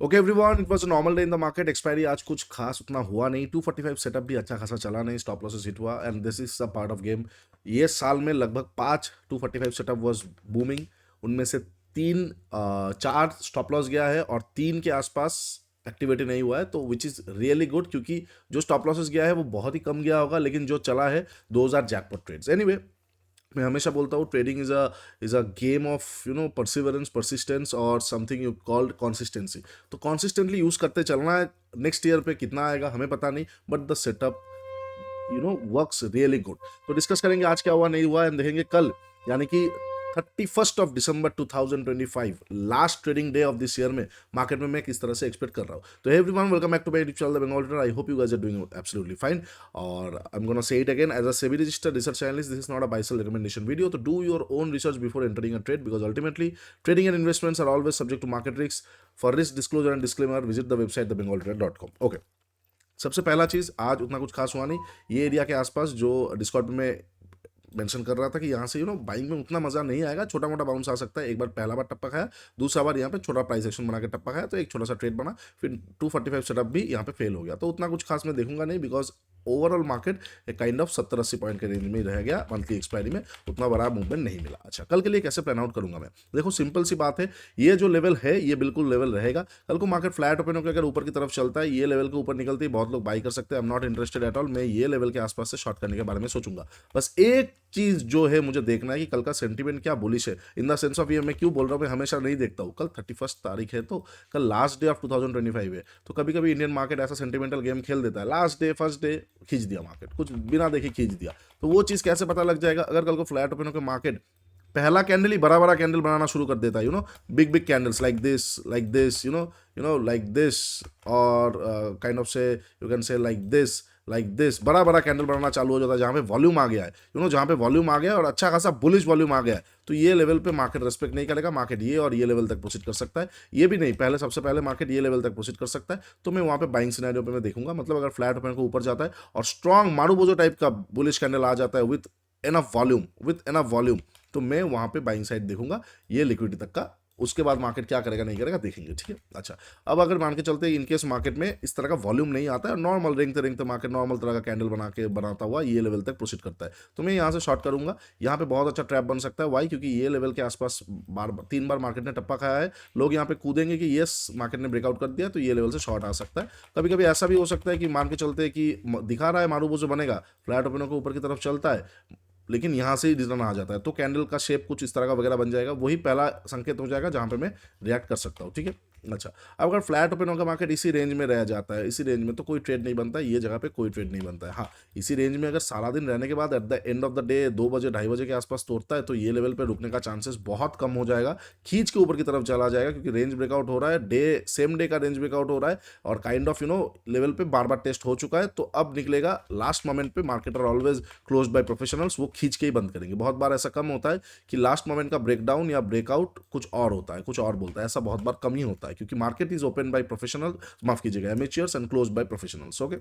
Okay everyone, it was a normal day in the market. Expiry आज कुछ खास उतना हुआ नहीं। 245 सेटअप भी अच्छा खासा चला नहीं, स्टॉप लॉसेस हिट हुआ and this is a part of game. ये साल में लगभग 5 245 सेटअप वाज बूमिंग। उनमें से चार स्टॉप लॉस गया है और तीन के आसपास एक्टिविटी नहीं हुआ है, तो विच इज़ रियली गुड, क्योंकि जो स्टॉप लॉसेस गया है वो बहुत ही कम गया होगा, लेकिन जो चला है those are jackpot trades. Anyway, मैं हमेशा बोलता हूँ trading is a game of perseverance, persistence और समथिंग यू कॉल्ड कंसिस्टेंसी। तो कॉन्सिस्टेंटली यूज करते चलना है। नेक्स्ट ईयर पे कितना आएगा हमें पता नहीं, but the setup works really good. तो डिस्कस करेंगे आज क्या हुआ नहीं हुआ एंड देखेंगे कल, यानी कि 31 दिसंबर 2025, last trading day of this year में मार्केट में मैं किस तरह से एक्सपेक्ट कर रहा हूँ। तो everyone, welcome back to my YouTube channel the Bengal trader. I hope you guys are doing absolutely fine. और I am gonna say it again, as a SEBI registered research analyst, this is not a buy sell recommendation video. तो do your own research before entering a trade, because ultimately trading and investments are always subject to market risk. For risk disclosure and disclaimer visit the website thebengaltrader.com। Okay, सबसे पहला चीज, आज उतना कुछ खास हुआ नहीं। ये एरिया के आसपास जो डिस्कॉर्ड में मेंशन कर रहा था कि यहाँ से बाइंग में उतना मजा नहीं आएगा, छोटा मोटा बाउंस आ सकता है। एक बार पहला बार टप्पा खाया, दूसरा बार यहाँ पे छोटा प्राइस एक्शन बना के टप्पा खाया, तो एक छोटा सा ट्रेड बना, फिर 245 सेटअप भी यहाँ पे फेल हो गया। तो उतना कुछ खास मैं देखूंगा नहीं, बिकॉज ओवरऑल मार्केट एक काइंड ऑफ 70-80 पॉइंट के रेंज में रह गया। मंथली एक्सपायरी में उतना बड़ा मूवमेंट नहीं मिला। अच्छा, कल के लिए कैसे प्लान आउट करूंगा मैं? देखो, सिंपल सी बात है, ये जो लेवल है ये बिल्कुल लेवल रहेगा। कल को मार्केट फ्लैट ओपन होकर अगर ऊपर की तरफ चलता है, ये लेवल के ऊपर निकलती है, बहुत लोग बाई कर सकते हैं। I am not interested at all. मैं ये लेवल के आसपास से शॉर्ट करने के बारे में सोचूंगा। बस एक चीज जो है मुझे देखना है कि कल का सेंटीमेंट क्या बुलिश है, इन द सेंस ऑफ ये मैं क्यों बोल रहा हूँ, मैं हमेशा नहीं देखता हूँ। कल 31 तारीख है, तो कल लास्ट डे ऑफ 2025 है। तो कभी कभी इंडियन मार्केट ऐसा सेंटिमेंटल गेम खेल देता है, लास्ट डे फर्स्ट डे खींच दिया मार्केट, कुछ बिना देखे खींच दिया। तो वो चीज कैसे पता लग जाएगा? अगर कल को फ्लैट ओपन होकर मार्केट पहला कैंडल ही बड़ा बड़ा कैंडल बनाना शुरू कर देता है, big big candles like this, like this, और काइंड ऑफ से you can say like this, बड़ा बड़ा कैंडल बनाना चालू हो जाता है, जहाँ पे वॉल्यूम आ गया है, जहाँ पे वॉल्यूम आ गया है और अच्छा खासा बुलिश वॉल्यूम आ गया है, तो ये लेवल पे मार्केट रेस्पेक्ट नहीं करेगा। मार्केट ये और ये लेवल तक प्रोसीड कर सकता है, ये भी नहीं, पहले सबसे पहले मार्केट ये लेवल तक प्रोसीड कर सकता है। तो मैं वहाँ पे बाइंग सिनेरियो पे मैं देखूंगा। मतलब अगर फ्लैट ओपन को ऊपर जाता है और स्ट्रॉन्ग मारूबोजो टाइप का बुलिश कैंडल आ जाता है विथ एनफ वॉल्यूम, तो मैं वहां पे बाइंग साइड देखूंगा, ये लिक्विडिटी तक का। उसके बाद मार्केट क्या करेगा नहीं करेगा देखेंगे, ठीक है। अच्छा, अब अगर मान के चलते इनकेस मार्केट में इस तरह का वॉल्यूम नहीं आता है, नॉर्मल रेंगते रेंगते मार्केट नॉर्मल तरह का कैंडल बनाता हुआ ये लेवल तक प्रोसीड करता है, तो मैं यहाँ से शॉर्ट करूंगा। यहाँ पे बहुत अच्छा ट्रैप बन सकता है। वाई? क्योंकि ये लेवल के आसपास तीन बार मार्केट ने टप्पा खाया है। लोग यहाँ पे कूदेंगे कि यस मार्केट ने ब्रेकआउट कर दिया, तो ये लेवल से शॉर्ट आ सकता है। कभी कभी ऐसा भी हो सकता है कि मान के चलते कि दिखा रहा है मारूबो जो बनेगा, फ्लैट ओपनर को ऊपर की तरफ चलता है, लेकिन यहाँ से ही रिटर्न आ जाता है, तो कैंडल का शेप कुछ इस तरह का वगैरह बन जाएगा। वही पहला संकेत हो जाएगा जहाँ पे मैं रिएक्ट कर सकता हूँ, ठीक है। अच्छा, अब अगर फ्लैट ओपन होगा मार्केट इसी रेंज में रह जाता है, इसी रेंज में, तो कोई ट्रेड नहीं बनता है, ये जगह पे कोई ट्रेड नहीं बनता है। हाँ, इसी रेंज में अगर सारा दिन रहने के बाद at the end of the day 2 बजे 2:30 बजे के आसपास तोड़ता है, तो ये लेवल पे रुकने का चांसेस बहुत कम हो जाएगा, खींच के ऊपर की तरफ चला जाएगा, क्योंकि रेंज ब्रेकआउट हो रहा है, सेम डे का रेंज ब्रेकआउट हो रहा है, और काइंड ऑफ लेवल पे बार बार टेस्ट हो चुका है। तो अब निकलेगा लास्ट मोमेंट पे, marketer always close by professionals, वो खींच के ही बंद करेंगे। बहुत बार ऐसा कम होता है कि लास्ट मोमेंट का ब्रेकडाउन या ब्रेकआउट कुछ और होता है, कुछ और बोलता है, ऐसा बहुत बार कम ही होता है, क्योंकि market is open by professional, माफ कीजिएगा, amateurs and close by professionals. Okay.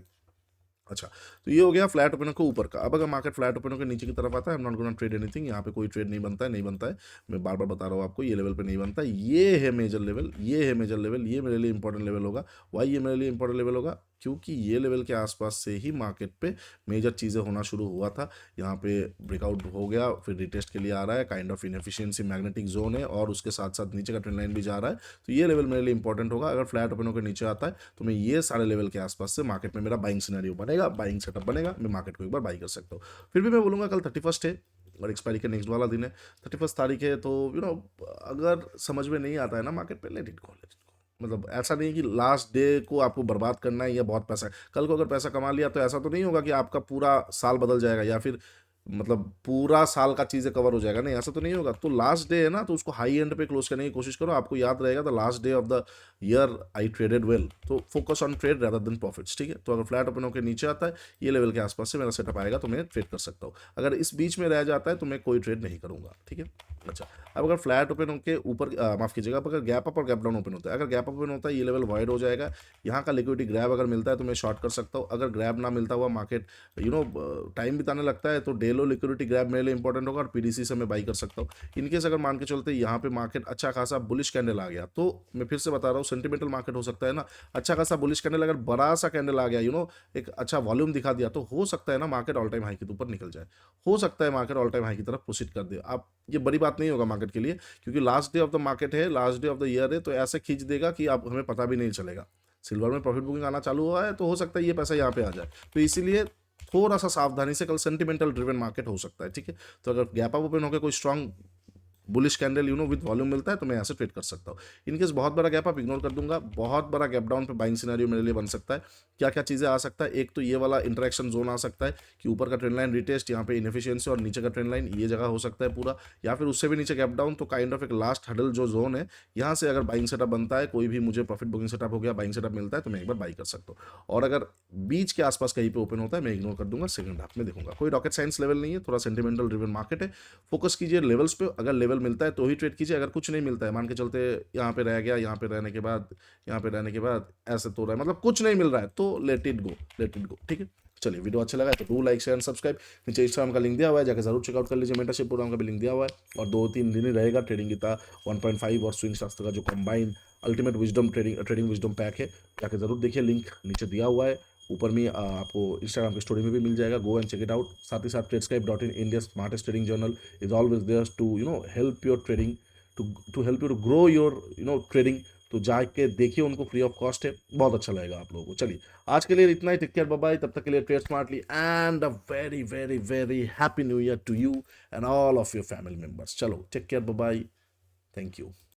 अच्छा, तो ये हो गया फ्लैट ओपनर को ऊपर का। अब अगर मार्केट फ्लैट ओपनर के नीचे की तरफ आता है, I am not gonna trade anything. यहाँ पे कोई ट्रेड नहीं बनता है, नहीं बनता है, मैं बार बार बता रहा हूँ आपको, ये लेवल पे नहीं बनता है। ये है मेजर लेवल, ये है मेजर लेवल, ये मेरे लिए इंपॉर्टेंट लेवल होगा। वाई ये मेरे लिए इंपॉर्टेंट लेवल होगा? क्योंकि ये लेवल के आसपास से ही मार्केट पे मेजर चीज़ें होना शुरू हुआ था। यहाँ पे ब्रेकआउट हो गया, फिर रिटेस्ट के लिए आ रहा है, kind of inefficiency magnetic zone है, और उसके साथ साथ नीचे का ट्रेंड लाइन भी जा रहा है। तो ये लेवल मेरे लिए इंपॉर्टेंट होगा। अगर फ्लैट ओपन होकर नीचे आता है, तो मैं ये सारे लेवल के आसपास से मार्केट में मेरा बाइंग सिनेरियो बनेगा, बाइंग सेटअप बनेगा, मैं मार्केट को एक बार बाई कर सकता हूँ। फिर भी मैं बोलूँगा कल 31 है और एक्सपायरी का नेक्स्ट वाला दिन है, 31 तारीख है, तो अगर समझ में नहीं आता है ना मार्केट पे, लेट इट गो। मतलब ऐसा नहीं कि लास्ट डे को आपको बर्बाद करना है या बहुत पैसा है। कल को अगर पैसा कमा लिया तो ऐसा तो नहीं होगा कि आपका पूरा साल बदल जाएगा, या फिर मतलब पूरा साल का चीज़ें कवर हो जाएगा, नहीं, ऐसा तो नहीं होगा। तो लास्ट डे है ना, तो उसको हाई एंड पे क्लोज करने की कोशिश करो। आपको याद रहेगा the last day of the year I traded well, तो focus on trade rather than profits, ठीक है। तो अगर फ्लैट ओपन होकर नीचे आता है, ये लेवल के आसपास से मेरा सेटअप आएगा, तो मैं ट्रेड कर सकता हूँ। अगर इस बीच में रह जाता है, तो मैं कोई ट्रेड नहीं करूंगा, ठीक है। अच्छा, अब अगर फ्लैट ओपन होकर ऊपर, माफ कीजिएगा, अब अगर गैप अप और गैप डाउन ओपन होता है, अगर गैप ओपन होता है, ये लेवल वॉइड हो जाएगा। यहाँ का लिक्विडिटी ग्रैब अगर मिलता है, तो मैं शॉर्ट कर सकता हूँ। अगर ग्रैब ना मिलता हुआ मार्केट टाइम बिताने लगता है, तो डेलो लिक्विडिटी ग्रैब मेरे लिए इंपॉर्टेंट होगा, और पीडीसी से मैं बाई कर सकता हूँ। इनकेस अगर मान के चलते यहाँ पे मार्केट अच्छा खासा बुलिश कैंडल आ गया, तो मैं फिर से बता रहा हूँ, सेंटिमेंटल मार्केट हो सकता है ना, अच्छा खासा बुलिश कैंडल अगर बड़ा सा कैंडल आ गया, एक अच्छा वॉल्यूम दिखा दिया, तो हो सकता है ना मार्केट ऑल टाइम हाई के ऊपर निकल जाए, हो सकता है मार्केट ऑल टाइम हाई की तरफ प्रोसीड कर दे। आप ये बड़ी बात नहीं होगा मार्केट के लिए, क्योंकि last day of the market है, last day of the year है, तो ऐसे खींच देगा कि आप हमें पता भी नहीं चलेगा। सिल्वर में प्रॉफिट बुकिंग आना चालू हुआ है, तो हो सकता है ये पैसा यहाँ पे आ जाए, तो इसीलिए थोड़ा सा सावधानी से, कल सेंटिमेंटल ड्रिवन मार्केट हो सकता है, ठीक है। तो अगर गैप अप ओपन होकर कोई strong bullish candle with volume मिलता है, तो मैं यहाँ से ट्रेड कर सकता हूँ। इनकेस बहुत बड़ा गैप आप इग्नोर कर दूंगा, बहुत बड़ा गैप डाउन पे बाइंग सिनेरियो मेरे लिए बन सकता है। क्या क्या चीज़ें आ सकता है, एक तो ये वाला इंटरेक्शन जोन आ सकता है कि ऊपर का ट्रेंड लाइन रिटेस्ट, यहाँ पे इनएफिशिएंसी, और नीचे का ट्रेंड लाइन ये जगह हो सकता है पूरा, या फिर उससे भी नीचे गैप डाउन, तो काइंड ऑफ एक लास्ट हडल जो जोन है, यहाँ से अगर बाइंग सेटअप बनता है, कोई भी मुझे प्रॉफिट बुकिंग सेटअप हो गया, बाइंग सेटअप मिलता है, तो मैं एक बार बाई कर सकता हूँ। और अगर बीच के आसपास कहीं पे ओपन होता है, मैं इग्नोर कर दूंगा, सेकंड हाफ में देखूंगा। कोई रॉकेट साइंस लेवल नहीं है, थोड़ा सेंटिमेंटल ड्रिवन मार्केट है, फोकस कीजिए लेवल्स पे, अगर लेवल मिलता है तो ही ट्रेड कीजिए, अगर कुछ नहीं मिलता है, मान के चलते यहाँ पे रह गया, यहाँ पे रहने के बाद, यहाँ पे रहने के बाद ऐसे तो रहा है, मतलब कुछ नहीं मिल रहा है, तो let it go, let it go, ठीक है। चलिए, वीडियो अच्छा लगा है तो do like share and subscribe. नीचे इंस्टाग्राम का लिंक दिया हुआ है, जाकर जरूर चेकआउट कर लीजिए, मेंटरशिप प्रोग्राम का भी लिंक दिया हुआ है, और 2-3 दिन ही रहेगा ट्रेडिंग गीता 1.5 और स्विंग शास्त्र का जो combine ultimate wisdom trading wisdom pack है, जाकर जरूर देखिए, लिंक नीचे दिया हुआ है, ऊपर में आपको इंस्टाग्राम की स्टोरी में भी मिल जाएगा, go and check it out. साथ ही साथ Tradescape, India smartest trading journal, is always there to help your trading, to help you to grow your trading. तो जाके देखिए उनको, फ्री ऑफ कॉस्ट है, बहुत अच्छा लगेगा आप लोगों को। चलिए, आज के लिए इतना ही, टेक केयर, बाय बाय, तब तक के लिए trade smartly, and a very very very happy new year to you and all of your family members. चलो, take care, bye bye, thank you.